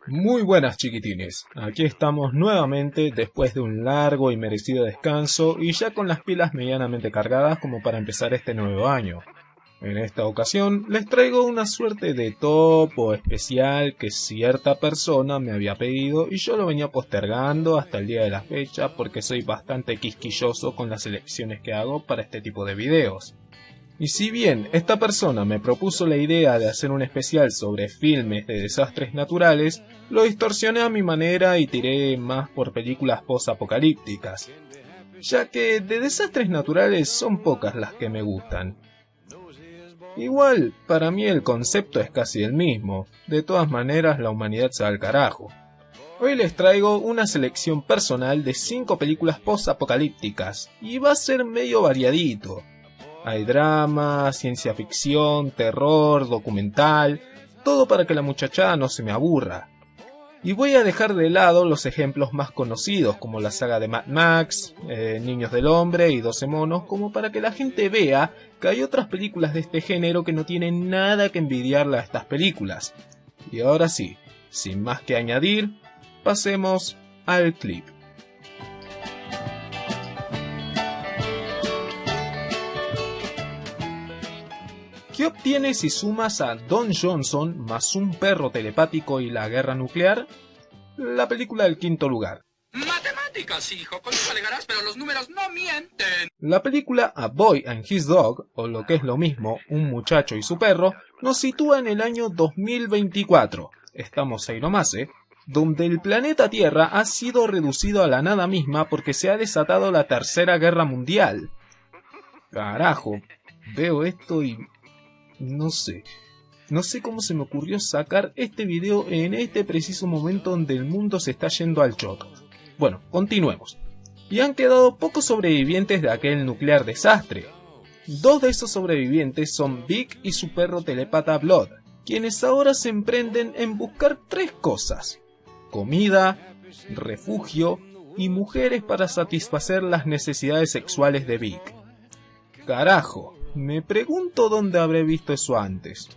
Muy buenas, chiquitines, aquí estamos nuevamente después de un largo y merecido descanso y ya con las pilas medianamente cargadas como para empezar este nuevo año. En esta ocasión les traigo una suerte de top o especial que cierta persona me había pedido y yo lo venía postergando hasta el día de la fecha porque soy bastante quisquilloso con las selecciones que hago para este tipo de videos. Y si bien esta persona me propuso la idea de hacer un especial sobre filmes de desastres naturales, lo distorsioné a mi manera y tiré más por películas post-apocalípticas, ya que de desastres naturales son pocas las que me gustan. Igual, para mí el concepto es casi el mismo, de todas maneras la humanidad se va al carajo. Hoy les traigo una selección personal de 5 películas post-apocalípticas, y va a ser medio variadito. Hay drama, ciencia ficción, terror, documental, todo para que la muchachada no se me aburra. Y voy a dejar de lado los ejemplos más conocidos, como la saga de Mad Max, Niños del Hombre y 12 monos, como para que la gente vea que hay otras películas de este género que no tienen nada que envidiarle a estas películas. Y ahora sí, sin más que añadir, pasemos al clip. ¿Qué obtienes si sumas a Don Johnson más un perro telepático y la guerra nuclear? La película del quinto lugar. Matemáticas, hijo, con eso alegarás, pero los números no mienten. La película A Boy and His Dog, o lo que es lo mismo, Un muchacho y su perro, nos sitúa en el año 2024. Estamos ahí nomás, donde el planeta Tierra ha sido reducido a la nada misma porque se ha desatado la Tercera Guerra Mundial. Carajo, veo esto y no sé cómo se me ocurrió sacar este video en este preciso momento donde el mundo se está yendo al choto. Bueno, continuemos. Y han quedado pocos sobrevivientes de aquel nuclear desastre. 2 de esos sobrevivientes son Vic y su perro telepata Blood, quienes ahora se emprenden en buscar 3 cosas: comida, refugio y mujeres para satisfacer las necesidades sexuales de Vic. Carajo, me pregunto dónde habré visto eso antes.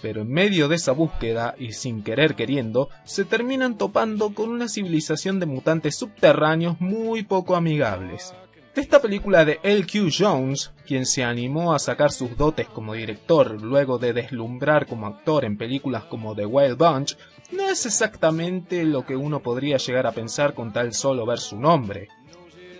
Pero en medio de esa búsqueda, y sin querer queriendo, se terminan topando con una civilización de mutantes subterráneos muy poco amigables. Esta película de L.Q. Jones, quien se animó a sacar sus dotes como director luego de deslumbrar como actor en películas como The Wild Bunch, no es exactamente lo que uno podría llegar a pensar con tal solo ver su nombre,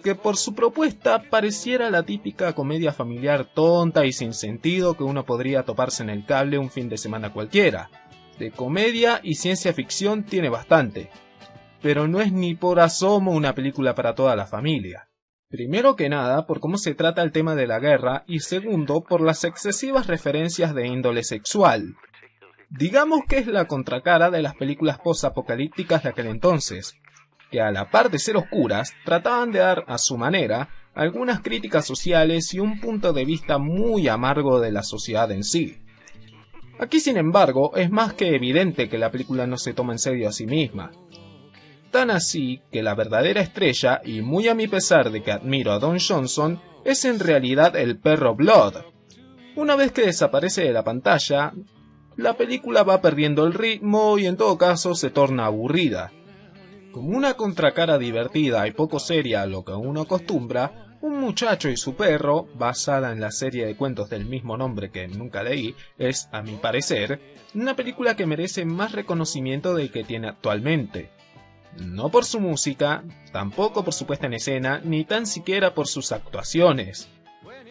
que por su propuesta pareciera la típica comedia familiar tonta y sin sentido que uno podría toparse en el cable un fin de semana cualquiera. De comedia y ciencia ficción tiene bastante, pero no es ni por asomo una película para toda la familia. Primero que nada por cómo se trata el tema de la guerra y segundo por las excesivas referencias de índole sexual. Digamos que es la contracara de las películas post-apocalípticas de aquel entonces, que a la par de ser oscuras, trataban de dar a su manera algunas críticas sociales y un punto de vista muy amargo de la sociedad en sí. Aquí, sin embargo, es más que evidente que la película no se toma en serio a sí misma. Tan así que la verdadera estrella, y muy a mi pesar de que admiro a Don Johnson, es en realidad el perro Blood. Una vez que desaparece de la pantalla, la película va perdiendo el ritmo y en todo caso se torna aburrida. Como una contracara divertida y poco seria a lo que uno acostumbra, Un muchacho y su perro, basada en la serie de cuentos del mismo nombre que nunca leí, es, a mi parecer, una película que merece más reconocimiento del que tiene actualmente. No por su música, tampoco por su puesta en escena, ni tan siquiera por sus actuaciones,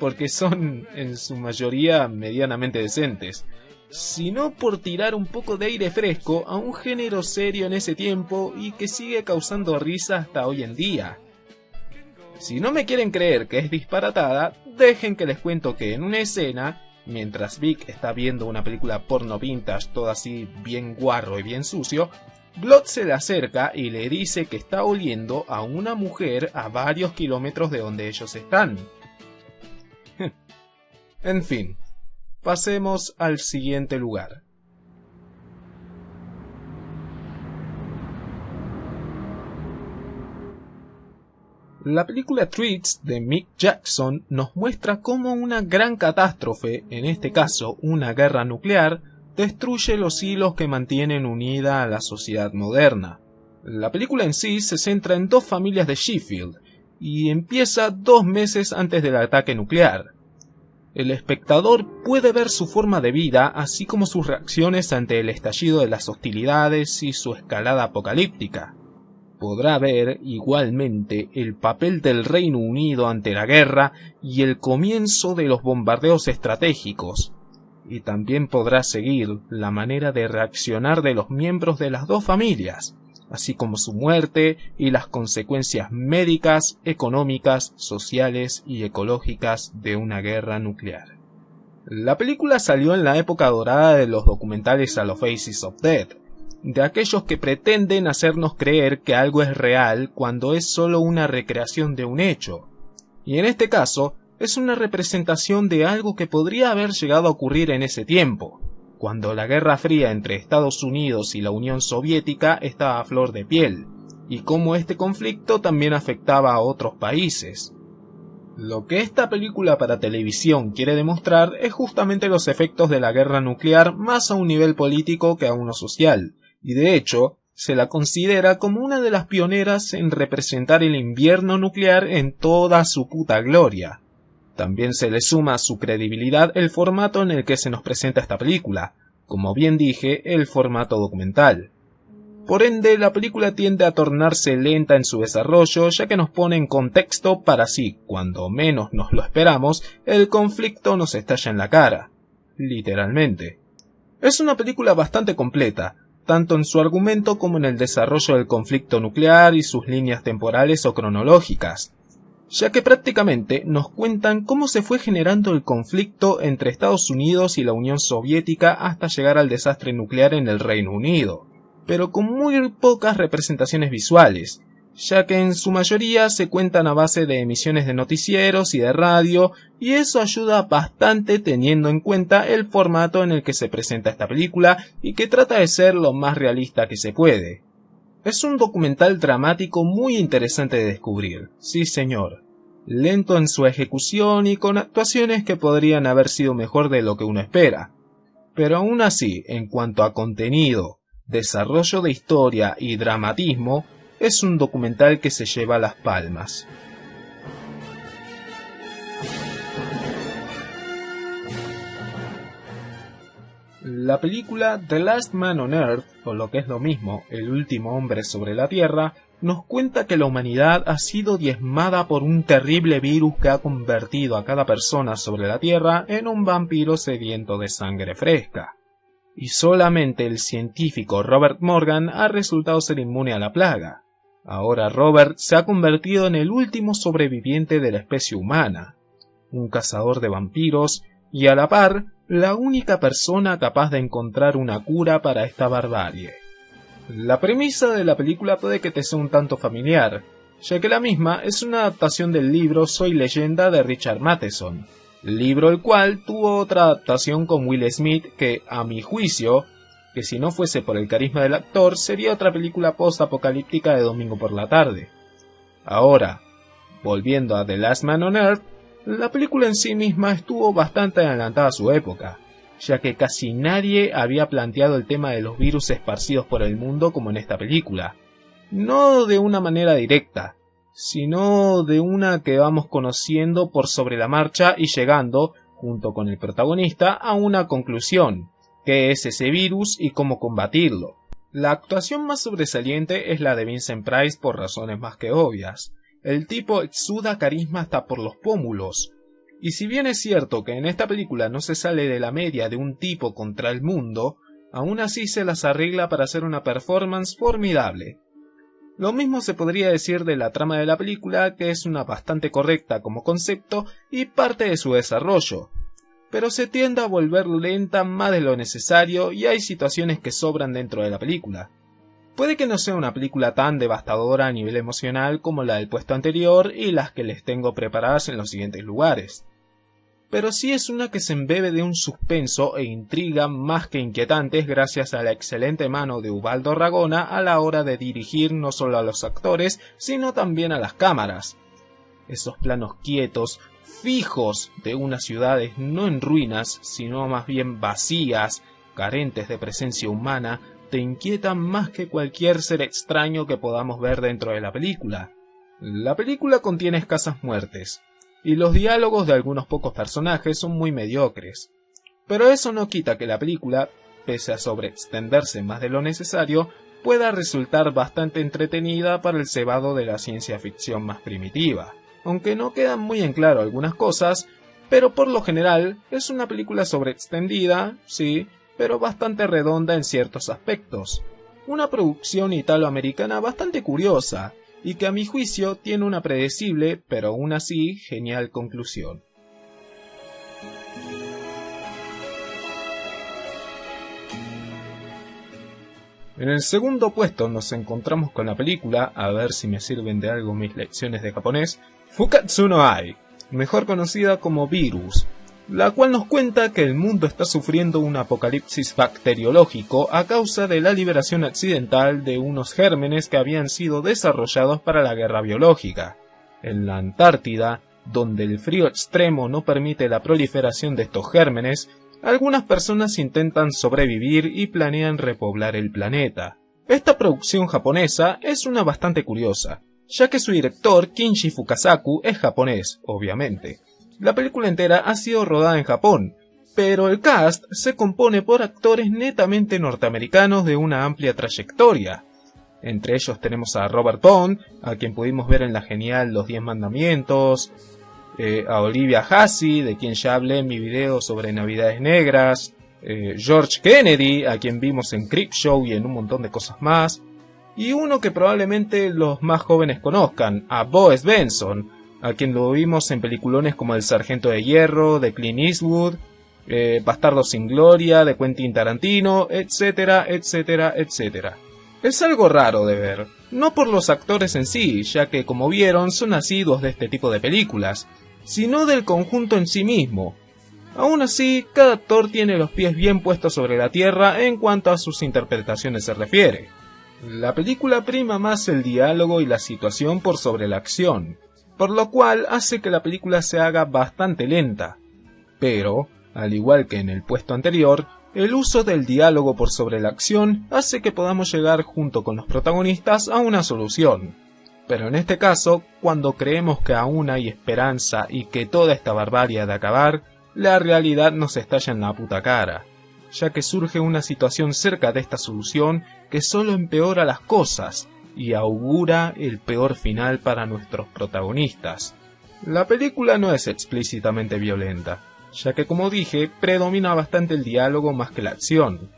porque son en su mayoría medianamente decentes, sino por tirar un poco de aire fresco a un género serio en ese tiempo y que sigue causando risa hasta hoy en día. Si no me quieren creer que es disparatada, dejen que les cuento que en una escena, mientras Vic está viendo una película porno vintage todo así bien guarro y bien sucio, Blood se le acerca y le dice que está oliendo a una mujer a varios kilómetros de donde ellos están. En fin. Pasemos al siguiente lugar. La película Treats de Mick Jackson nos muestra cómo una gran catástrofe, en este caso una guerra nuclear, destruye los hilos que mantienen unida a la sociedad moderna. La película en sí se centra en dos familias de Sheffield y empieza 2 meses antes del ataque nuclear. El espectador puede ver su forma de vida, así como sus reacciones ante el estallido de las hostilidades y su escalada apocalíptica. Podrá ver igualmente el papel del Reino Unido ante la guerra y el comienzo de los bombardeos estratégicos, y también podrá seguir la manera de reaccionar de los miembros de las dos familias, así como su muerte y las consecuencias médicas, económicas, sociales y ecológicas de una guerra nuclear. La película salió en la época dorada de los documentales a los Faces of Death, de aquellos que pretenden hacernos creer que algo es real cuando es solo una recreación de un hecho. Y en este caso, es una representación de algo que podría haber llegado a ocurrir en ese tiempo, cuando la Guerra Fría entre Estados Unidos y la Unión Soviética estaba a flor de piel, y cómo este conflicto también afectaba a otros países. Lo que esta película para televisión quiere demostrar es justamente los efectos de la guerra nuclear más a un nivel político que a uno social, y de hecho, se la considera como una de las pioneras en representar el invierno nuclear en toda su puta gloria. También se le suma a su credibilidad el formato en el que se nos presenta esta película, como bien dije, el formato documental. Por ende, la película tiende a tornarse lenta en su desarrollo, ya que nos pone en contexto para así, cuando menos nos lo esperamos, el conflicto nos estalla en la cara. Literalmente. Es una película bastante completa, tanto en su argumento como en el desarrollo del conflicto nuclear y sus líneas temporales o cronológicas, ya que prácticamente nos cuentan cómo se fue generando el conflicto entre Estados Unidos y la Unión Soviética hasta llegar al desastre nuclear en el Reino Unido, pero con muy pocas representaciones visuales, ya que en su mayoría se cuentan a base de emisiones de noticieros y de radio, y eso ayuda bastante teniendo en cuenta el formato en el que se presenta esta película y que trata de ser lo más realista que se puede. Es un documental dramático muy interesante de descubrir, sí señor. Lento en su ejecución y con actuaciones que podrían haber sido mejor de lo que uno espera. Pero aún así, en cuanto a contenido, desarrollo de historia y dramatismo, es un documental que se lleva las palmas. La película The Last Man on Earth, o lo que es lo mismo, El último hombre sobre la Tierra, nos cuenta que la humanidad ha sido diezmada por un terrible virus que ha convertido a cada persona sobre la Tierra en un vampiro sediento de sangre fresca. Y solamente el científico Robert Morgan ha resultado ser inmune a la plaga. Ahora Robert se ha convertido en el último sobreviviente de la especie humana, un cazador de vampiros y a la par la única persona capaz de encontrar una cura para esta barbarie. La premisa de la película puede que te sea un tanto familiar, ya que la misma es una adaptación del libro Soy Leyenda de Richard Matheson, libro el cual tuvo otra adaptación con Will Smith que, a mi juicio, que si no fuese por el carisma del actor, sería otra película post-apocalíptica de domingo por la tarde. Ahora, volviendo a The Last Man on Earth, la película en sí misma estuvo bastante adelantada a su época, ya que casi nadie había planteado el tema de los virus esparcidos por el mundo como en esta película. No de una manera directa, sino de una que vamos conociendo por sobre la marcha y llegando, junto con el protagonista, a una conclusión: qué es ese virus y cómo combatirlo. La actuación más sobresaliente es la de Vincent Price por razones más que obvias. El tipo exuda carisma hasta por los pómulos. Y si bien es cierto que en esta película no se sale de la media de un tipo contra el mundo, aún así se las arregla para hacer una performance formidable. Lo mismo se podría decir de la trama de la película, que es una bastante correcta como concepto y parte de su desarrollo, pero se tiende a volver lenta más de lo necesario y hay situaciones que sobran dentro de la película. Puede que no sea una película tan devastadora a nivel emocional como la del puesto anterior y las que les tengo preparadas en los siguientes lugares, pero sí es una que se embebe de un suspenso e intriga más que inquietantes gracias a la excelente mano de Ubaldo Ragona a la hora de dirigir no solo a los actores, sino también a las cámaras. Esos planos quietos, fijos de unas ciudades no en ruinas, sino más bien vacías, carentes de presencia humana, te inquietan más que cualquier ser extraño que podamos ver dentro de la película. La película contiene escasas muertes, y los diálogos de algunos pocos personajes son muy mediocres. Pero eso no quita que la película, pese a sobreextenderse más de lo necesario, pueda resultar bastante entretenida para el cebado de la ciencia ficción más primitiva. Aunque no quedan muy en claro algunas cosas, pero por lo general es una película sobreextendida, sí, pero bastante redonda en ciertos aspectos. Una producción italoamericana bastante curiosa, y que a mi juicio tiene una predecible, pero aún así genial conclusión. En el segundo puesto nos encontramos con la película, a ver si me sirven de algo mis lecciones de japonés, Fukatsu no Ai, mejor conocida como Virus, la cual nos cuenta que el mundo está sufriendo un apocalipsis bacteriológico a causa de la liberación accidental de unos gérmenes que habían sido desarrollados para la guerra biológica. En la Antártida, donde el frío extremo no permite la proliferación de estos gérmenes, algunas personas intentan sobrevivir y planean repoblar el planeta. Esta producción japonesa es una bastante curiosa, ya que su director, Kinji Fukasaku, es japonés, obviamente. La película entera ha sido rodada en Japón, pero el cast se compone por actores netamente norteamericanos de una amplia trayectoria. Entre ellos tenemos a Robert Bond, a quien pudimos ver en la genial Los 10 Mandamientos, a Olivia Hussey, de quien ya hablé en mi video sobre Navidades Negras, George Kennedy, a quien vimos en Creepshow y en un montón de cosas más, y uno que probablemente los más jóvenes conozcan, a Bo Svensson, a quien lo vimos en peliculones como El Sargento de Hierro, de Clint Eastwood, Bastardo sin Gloria, de Quentin Tarantino, etcétera, etcétera, etcétera. Es algo raro de ver, no por los actores en sí, ya que como vieron son asiduos de este tipo de películas, sino del conjunto en sí mismo. Aún así, cada actor tiene los pies bien puestos sobre la tierra en cuanto a sus interpretaciones se refiere. La película prima más el diálogo y la situación por sobre la acción, por lo cual hace que la película se haga bastante lenta. Pero, al igual que en el puesto anterior, el uso del diálogo por sobre la acción hace que podamos llegar junto con los protagonistas a una solución. Pero en este caso, cuando creemos que aún hay esperanza y que toda esta barbarie ha de acabar, la realidad nos estalla en la puta cara, ya que surge una situación cerca de esta solución que solo empeora las cosas y augura el peor final para nuestros protagonistas. La película no es explícitamente violenta, ya que como dije, predomina bastante el diálogo más que la acción.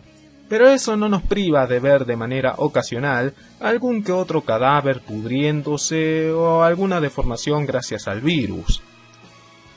Pero eso no nos priva de ver de manera ocasional algún que otro cadáver pudriéndose o alguna deformación gracias al virus.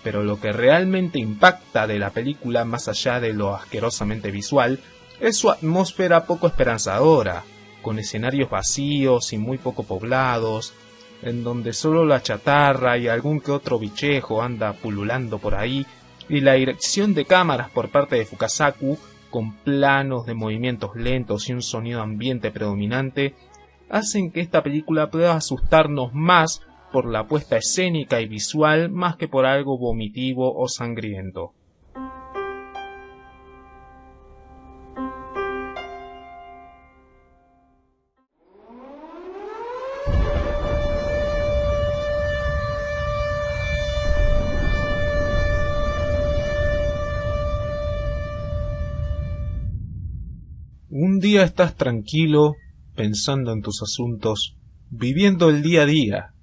Pero lo que realmente impacta de la película más allá de lo asquerosamente visual es su atmósfera poco esperanzadora, con escenarios vacíos y muy poco poblados, en donde solo la chatarra y algún que otro bichejo anda pululando por ahí, y la dirección de cámaras por parte de Fukasaku, con planos de movimientos lentos y un sonido ambiente predominante, hacen que esta película pueda asustarnos más por la puesta escénica y visual más que por algo vomitivo o sangriento. Un día estás tranquilo, pensando en tus asuntos, viviendo el día a día,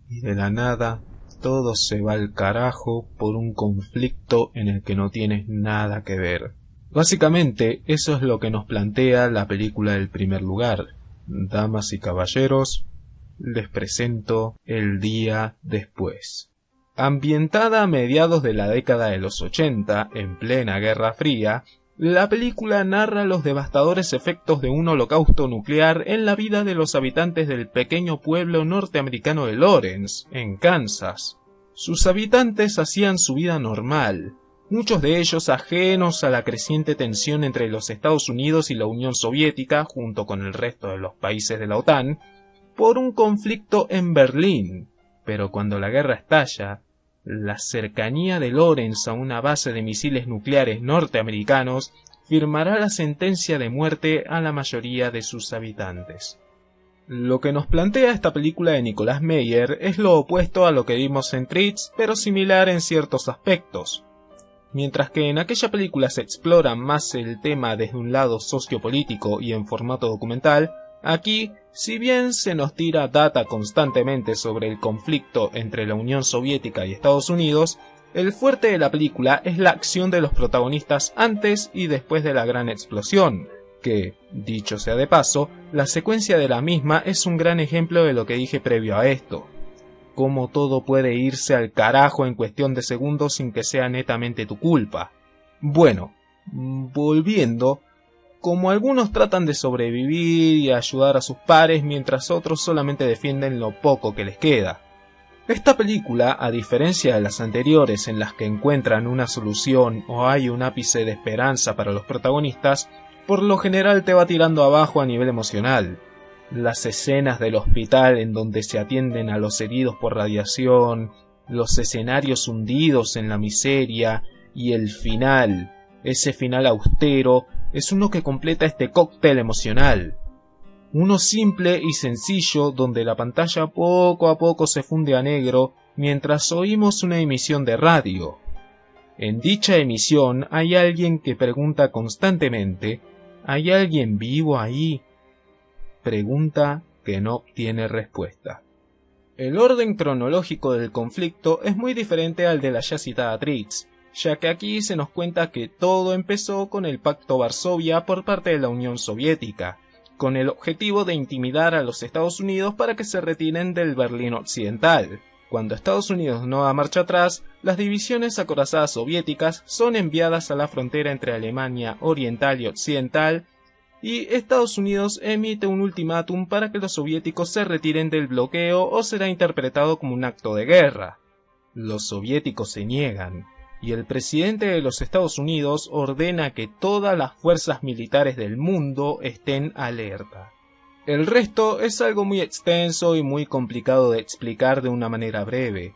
y de la nada todo se va al carajo por un conflicto en el que no tienes nada que ver. Básicamente, eso es lo que nos plantea la película del primer lugar. Damas y caballeros, les presento El día después. Ambientada a mediados de la década de los 80, en plena Guerra Fría, la película narra los devastadores efectos de un holocausto nuclear en la vida de los habitantes del pequeño pueblo norteamericano de Lawrence, en Kansas. Sus habitantes hacían su vida normal, muchos de ellos ajenos a la creciente tensión entre los Estados Unidos y la Unión Soviética, junto con el resto de los países de la OTAN, por un conflicto en Berlín. Pero cuando la guerra estalla, la cercanía de Lawrence a una base de misiles nucleares norteamericanos firmará la sentencia de muerte a la mayoría de sus habitantes. Lo que nos plantea esta película de Nicolas Meyer es lo opuesto a lo que vimos en Treats, pero similar en ciertos aspectos. Mientras que en aquella película se explora más el tema desde un lado sociopolítico y en formato documental, aquí, si bien se nos tira data constantemente sobre el conflicto entre la Unión Soviética y Estados Unidos, el fuerte de la película es la acción de los protagonistas antes y después de la gran explosión, que, dicho sea de paso, la secuencia de la misma es un gran ejemplo de lo que dije previo a esto. Cómo todo puede irse al carajo en cuestión de segundos sin que sea netamente tu culpa. Bueno, volviendo, como algunos tratan de sobrevivir y ayudar a sus pares mientras otros solamente defienden lo poco que les queda. Esta película, a diferencia de las anteriores en las que encuentran una solución o hay un ápice de esperanza para los protagonistas, por lo general te va tirando abajo a nivel emocional. Las escenas del hospital en donde se atienden a los heridos por radiación, los escenarios hundidos en la miseria y el final, ese final austero, es uno que completa este cóctel emocional. Uno simple y sencillo donde la pantalla poco a poco se funde a negro mientras oímos una emisión de radio. En dicha emisión hay alguien que pregunta constantemente: ¿hay alguien vivo ahí? Pregunta que no obtiene respuesta. El orden cronológico del conflicto es muy diferente al de la ya citada Treats, ya que aquí se nos cuenta que todo empezó con el Pacto Varsovia por parte de la Unión Soviética, con el objetivo de intimidar a los Estados Unidos para que se retiren del Berlín Occidental. Cuando Estados Unidos no da marcha atrás, las divisiones acorazadas soviéticas son enviadas a la frontera entre Alemania Oriental y Occidental, y Estados Unidos emite un ultimátum para que los soviéticos se retiren del bloqueo o será interpretado como un acto de guerra. Los soviéticos se niegan, y el presidente de los Estados Unidos ordena que todas las fuerzas militares del mundo estén alerta. El resto es algo muy extenso y muy complicado de explicar de una manera breve,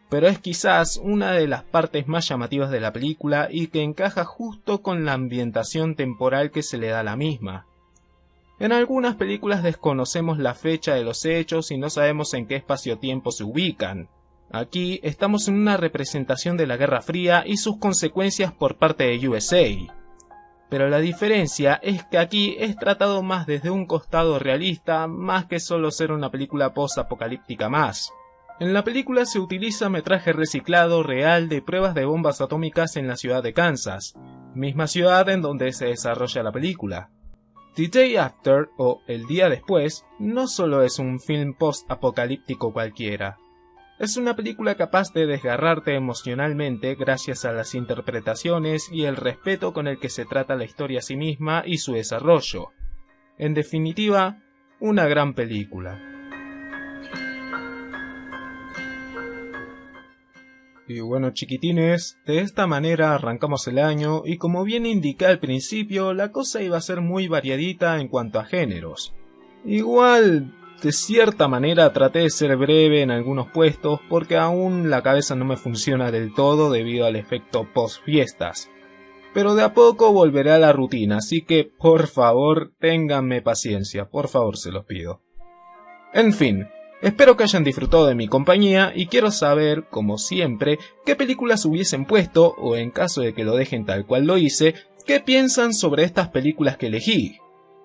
pero es quizás una de las partes más llamativas de la película y que encaja justo con la ambientación temporal que se le da a la misma. En algunas películas desconocemos la fecha de los hechos y no sabemos en qué espacio-tiempo se ubican. Aquí estamos en una representación de la Guerra Fría y sus consecuencias por parte de USA. Pero la diferencia es que aquí es tratado más desde un costado realista, más que solo ser una película post-apocalíptica más. En la película se utiliza metraje reciclado real de pruebas de bombas atómicas en la ciudad de Kansas, misma ciudad en donde se desarrolla la película. The Day After, o El Día Después, no solo es un film post-apocalíptico cualquiera. Es una película capaz de desgarrarte emocionalmente gracias a las interpretaciones y el respeto con el que se trata la historia a sí misma y su desarrollo. En definitiva, una gran película. Y bueno, chiquitines, de esta manera arrancamos el año y como bien indiqué al principio, la cosa iba a ser muy variadita en cuanto a géneros. Igual, de cierta manera traté de ser breve en algunos puestos porque aún la cabeza no me funciona del todo debido al efecto post fiestas. Pero de a poco volveré a la rutina, así que por favor ténganme paciencia, por favor se los pido. En fin, espero que hayan disfrutado de mi compañía y quiero saber, como siempre, qué películas hubiesen puesto o en caso de que lo dejen tal cual lo hice, qué piensan sobre estas películas que elegí.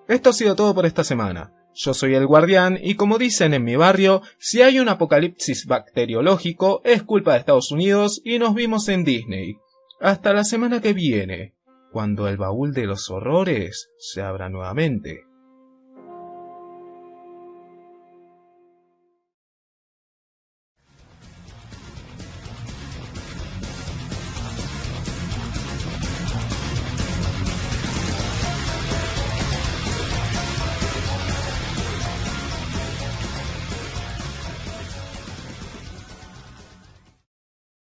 Esto ha sido todo por esta semana. Yo soy el Guardián y como dicen en mi barrio, si hay un apocalipsis bacteriológico es culpa de Estados Unidos y nos vimos en Disney. Hasta la semana que viene, cuando el baúl de los horrores se abra nuevamente.